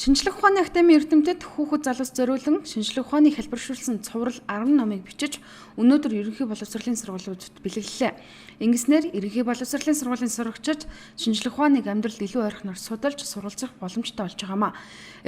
Шинжлэх ухааны академийн эрдэмтэд хүүхэд залуус зориулан шинжлэх ухааныг хэлбэршүүлсэн цуврал 10 номыг бичиж өнөөдөр ерөнхий боловсролын сургуулиудад бэлгэллээ. Ингэснээр ерөнхий боловсролын сургуулийн сурагчид шинжлэх ухааныг амьдралд илүү ойрхоноор судалж суралцах боломжтой болж байгаамаа.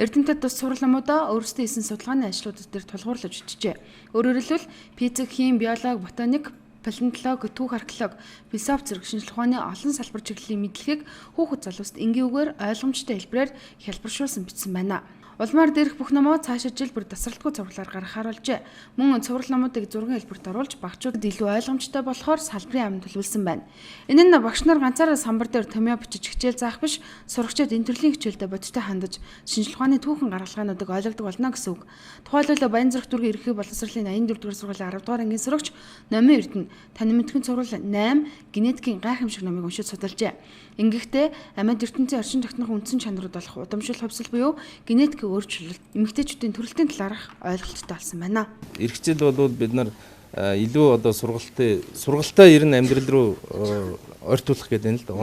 Эрдэмтэд тус цуврал номуудаа өөрсдөө хийсэн судалгааны ажлуудад дээр тулгуурлаж бичжээ. Өөрөөр хэлбэл физик, хим, биологи, ботаник, палеонтологи, түүх археологи, философи зэрэг шинжлэх ухааны олон салбар чиглэлийн мэдлэгийг хүүхэд залууст энгийнгээр ойлгомжтой хэлбэрээр хэлбэршүүлсэн бичсэн байна. Улмаар дээрх бүх номоо цаашаа жил бүр тасралтгүй цувралаар гаргахаар болжээ. Мөн цуврал номуудыг зургийн хэлбэрт оруулж багчуудад илүү ойлгомжтой болохоор салбарын амд төлөвлөсөн байна. Энэ нь багш нар ганцаараа самбар дээр томьёо бичиж хичээл заах биш, сурагчид энэ төрлийн хичээлдээ бодиттой хандаж шинжлэх ухааны түүхэн гаргалгаануудыг ойлгодог болно гэсэн үг. Тухайлбал Баянзүрх дүүргийн ерөнхий боловсролын 84-р сургуулийн 10-р ангийн сурагч Номын Эрдэнэ таны мэдхэн цуврал 8 генетикийн гайхамшиг номыг уншиж судалжээ. Ингэхдээ амьд ертөнцийн орчин тогтнох үндсэн чанарууд болох удамшил хувьсал буюу генетикийн өөрчлөлт эмэгтэйчүүдийн төрөлтийн талаарх ойлголттой болсон байна. Ирэх жил бол бид нар илүү одоо сургалтаа ер нь амьдрал руу ойртуулах гэдэг нь л да.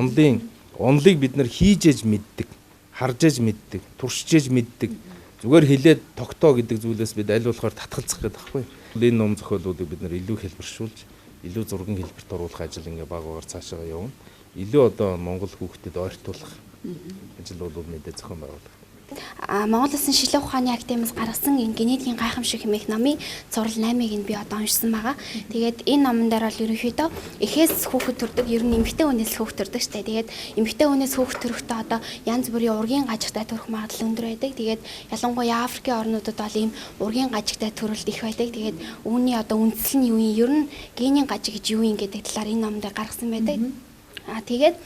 Онлыг бид нар хийж ээж мэддэг, харж ээж мэддэг, туршиж ээж мэддэг. Зүгээр хэлээд тогтоо гэдэг зүйлээс бид аль болохоор татгалзах гэдэг байхгүй. Энэ ном зохиолуудыг бид нар илүү хэлбэршүүлж, илүү зургийн хэлбэрт оруулах ажил ингээ багаар цаашаа явна. Илүү одоо Монгол хүүхдэд ойртуулах ажил бол мэдээ зохион байгуулах. Монгол Улсын шинжлэх ухааны академиас гаргасан энэ генетикийн гайхамшиг хэмээх номын цуврал 8-ыг нь би одоо уншсан байгаа. Тэгээд энэ номон дээр бол ерөнхийдөө эхээс хүүхэд төрдөг, ер нь эмэгтэй хүнээс хүүхэд төрдөг штэ. Тэгээд эмэгтэй хүнээс хүүхэд төрөхдөө одоо янз бүрийн ургийн гажигтай төрөх магадлал өндөр байдаг. Тэгээд ялангуяа Африкийн орнуудад бол ийм ургийн гажигтай төрөлт их байдаг. Тэгээд үүний одоо үндсэл нь юу юм? Ер нь генийн гажиг гэж юу юм гэдэг талаар энэ номон дээр гаргасан байдаг. Тэгээд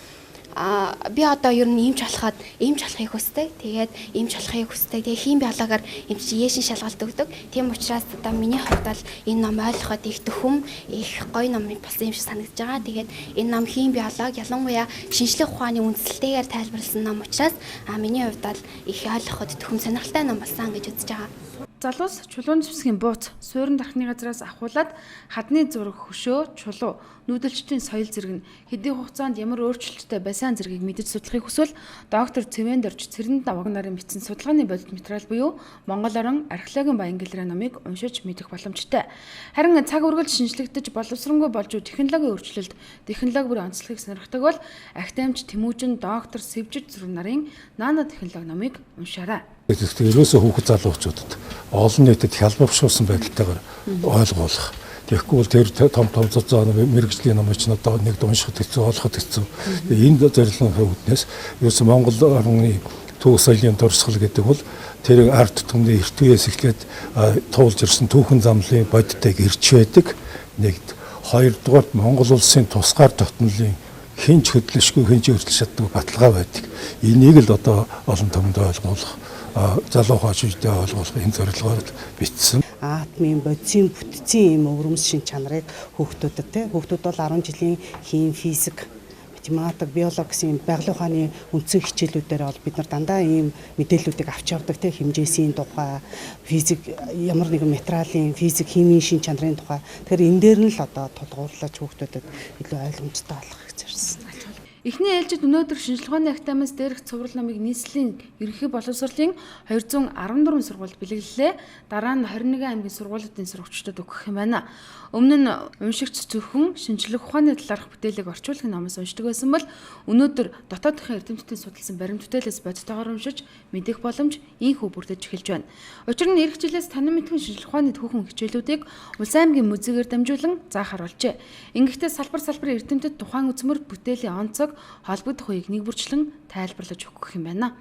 би одоо ер нь эмч болохыг хүсдэг. Тэгээд эмч болохыг хүсдэг. Тэгээ хим биологоор эмч яшин шалгалт өгдөг. Тийм учраас одоо миний хувьд бол энэ ном ойлгоход их төхөм, их гоё ном болсон юм шиг санагдаж байгаа. Тэгээд энэ ном хим биологи ялангуяа шинжлэх ухааны үндсэлтэйгээр тайлбарласан ном учраас миний хувьд бол их ойлгоход төхөм сонирхолтой ном болсон гэж үзэж байгаа. Залуус чулуун зэвсгийн бууц, суурин дархны газраас ахуулаад хадны зураг хөшөө, чулуу, нүүдэлчдийн соёл зэрэг нь хэдийн хугацаанд ямар өөрчлөлттэй байсан зэргийг мэдэж судлахыг хүсвэл доктор Цэвэнд орж Цэрэнд даваг нарын бичсэн судалгааны бодит материал буюу Монгол орон археологийн баян гэлрээ номыг уншиж мэдэх боломжтой. Харин цаг үргэлж шинжлэгдэж боловсронгүй болж технологийн өөрчлөлт, технологи бүрийн онцлогийг сонирхдаг бол академич Тэмүүжин доктор Сэвжид Зүрх нарын нано технологи номыг уншаарай. Ерөөсөө хүүхэд залуучуудад олон нийтэд хялбаршуулсан байдалтайгаар ойлгуулах. Тэгэхгүй бол тэр том зузаан мэрэгжлийн номч надад нэг уншихад хэцүү, олоход хэцүү. Энэ зорилгын үүднээс ерөөсөө Монгол орны төв соёлын дурсгал гэдэг бол тэр арт түмний эрт үеэс эхлээд туулж ирсэн түүхэн замлын бодитойг ирж байдаг. Нэгд, хоёрдугаар Монгол улсын тусгаар тогтнолын хинч хөдлөшгүй хинч өртөл чаддаг баталгаа байдаг. Энийг л одоо олон түмэнд ойлгуулах, залуу хойчтой ойлгуулах энэ зорилгоор бичсэн. Атомын бодисын бүтцийн юм өвөрмс шин чанарыг хүүхдүүдэд хүүхдүүд бол 10 жилийн хим, физик, математик, биологи гэсэн байгалийн ухааны үндсэн хичээлүүдээр бол бид нар дандаа ийм мэдээллүүдийг авч явдаг хэмжээсийн тухай, физик ямар нэгэн материалын, физик, химийн шин чанарын тухай. Тэгэхээр энэ дээр нь л одоо тулгуурлаж хүүхдүүдэд илүү ойлгомжтой болгох гэж зорьсон. Эхний ээлжид өнөөдөр шинжлэх ухааны академиас дээрх цуврал номыг нийслэлийн ерөнхий боловсролын 214 сургуульд бэлгэллээ. Дараа нь 21 аймгийн сургуулиудын сурагчдад өгөх юм байна. Өмнө нь уншигч зөвхөн шинжлэх ухааны талаарх бүтээлийг орчуулгын номоос уншдаг байсан бол өнөөдөр дотоодын эрдэмтдийн судалсан баримт бүтээлээс бодитойгоор уншиж мэдэх боломж ийхүү бүрдэж эхэлж байна. Учир нь эх жилээс танин мэдхэн шинжлэх ухааны түүхэн хичээлүүдийг Улс аймгийн музейгээр дамжуулан заахаар болжээ. Ингэхдээ салбар эрдэмтэд тухайн үзмөр бүтээлийн онцог холбогдох үеийг нэг бүрчлэн тайлбарлаж өгөх юм байна.